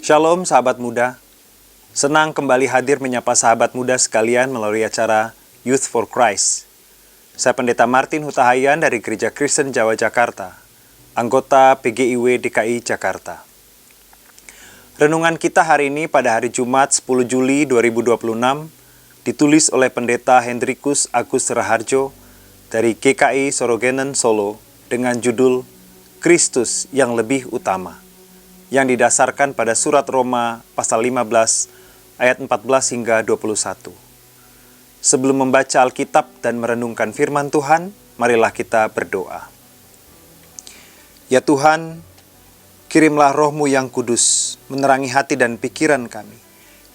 Shalom sahabat muda, senang kembali hadir menyapa sahabat muda sekalian melalui acara Youth for Christ. Saya Pendeta Martin Hutahayan dari Gereja Kristen Jawa Jakarta, anggota PGIW DKI Jakarta. Renungan kita hari ini pada hari Jumat 10 Juli 2026 ditulis oleh Pendeta Hendrikus Agus Raharjo dari GKI Sorogenen Solo dengan judul Kristus yang lebih utama, yang didasarkan pada surat Roma pasal 15 ayat 14 hingga 21. Sebelum membaca Alkitab dan merenungkan firman Tuhan, marilah kita berdoa. Ya Tuhan, kirimlah Roh-Mu yang kudus, menerangi hati dan pikiran kami,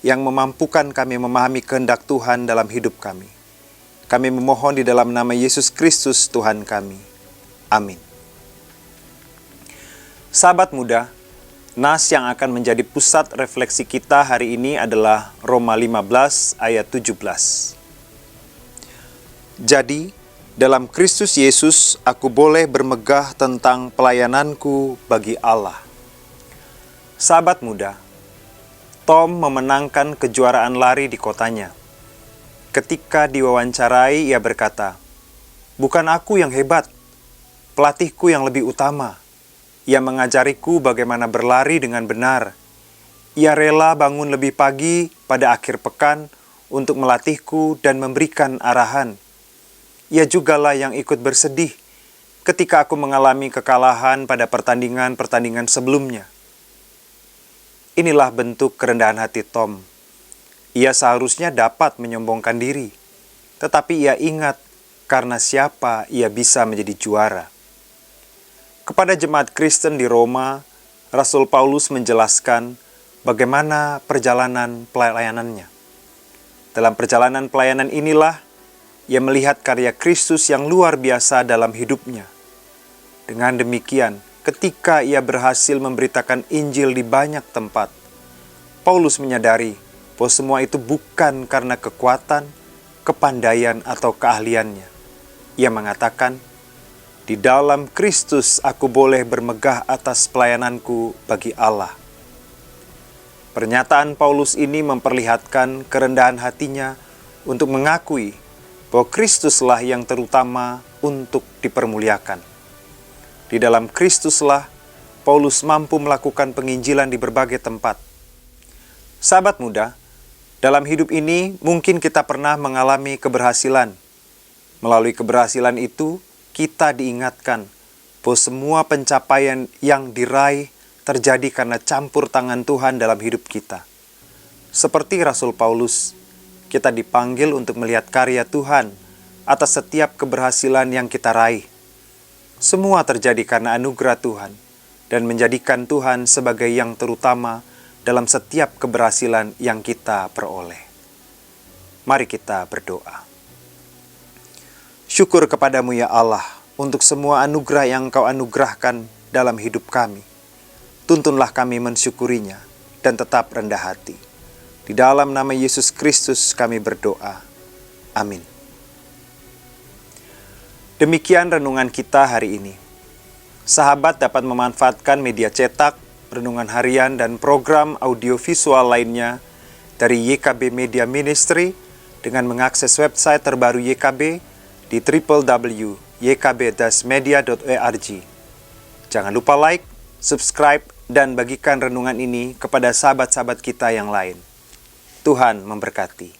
yang memampukan kami memahami kehendak Tuhan dalam hidup kami. Kami memohon di dalam nama Yesus Kristus Tuhan kami. Amin. Sahabat muda, nas yang akan menjadi pusat refleksi kita hari ini adalah Roma 15 ayat 17. Jadi, dalam Kristus Yesus aku boleh bermegah tentang pelayananku bagi Allah. Sahabat muda, Tom memenangkan kejuaraan lari di kotanya. Ketika diwawancarai, ia berkata, "Bukan aku yang hebat, pelatihku yang lebih utama. Ia mengajariku bagaimana berlari dengan benar. Ia rela bangun lebih pagi pada akhir pekan untuk melatihku dan memberikan arahan. Ia jugalah yang ikut bersedih ketika aku mengalami kekalahan pada pertandingan-pertandingan sebelumnya." Inilah bentuk kerendahan hati Tom. Ia seharusnya dapat menyombongkan diri, tetapi ia ingat karena siapa ia bisa menjadi juara. Kepada jemaat Kristen di Roma, Rasul Paulus menjelaskan bagaimana perjalanan pelayanannya. Dalam perjalanan pelayanan inilah, ia melihat karya Kristus yang luar biasa dalam hidupnya. Dengan demikian, ketika ia berhasil memberitakan Injil di banyak tempat, Paulus menyadari bahwa semua itu bukan karena kekuatan, kepandaian, atau keahliannya. Ia mengatakan, "Di dalam Kristus aku boleh bermegah atas pelayananku bagi Allah." Pernyataan Paulus ini memperlihatkan kerendahan hatinya untuk mengakui bahwa Kristuslah yang terutama untuk dipermuliakan. Di dalam Kristuslah Paulus mampu melakukan penginjilan di berbagai tempat. Sahabat muda, dalam hidup ini mungkin kita pernah mengalami keberhasilan. Melalui keberhasilan itu, kita diingatkan bahwa semua pencapaian yang diraih terjadi karena campur tangan Tuhan dalam hidup kita. Seperti Rasul Paulus, kita dipanggil untuk melihat karya Tuhan atas setiap keberhasilan yang kita raih. Semua terjadi karena anugerah Tuhan dan menjadikan Tuhan sebagai yang terutama dalam setiap keberhasilan yang kita peroleh. Mari kita berdoa. Syukur kepadamu ya Allah untuk semua anugerah yang Engkau anugerahkan dalam hidup kami. Tuntunlah kami mensyukurinya dan tetap rendah hati. Di dalam nama Yesus Kristus kami berdoa. Amin. Demikian renungan kita hari ini. Sahabat dapat memanfaatkan media cetak, renungan harian, dan program audiovisual lainnya dari YKB Media Ministry dengan mengakses website terbaru YKB di www.ykb-media.org. Jangan lupa like, subscribe, dan bagikan renungan ini kepada sahabat-sahabat kita yang lain. Tuhan memberkati.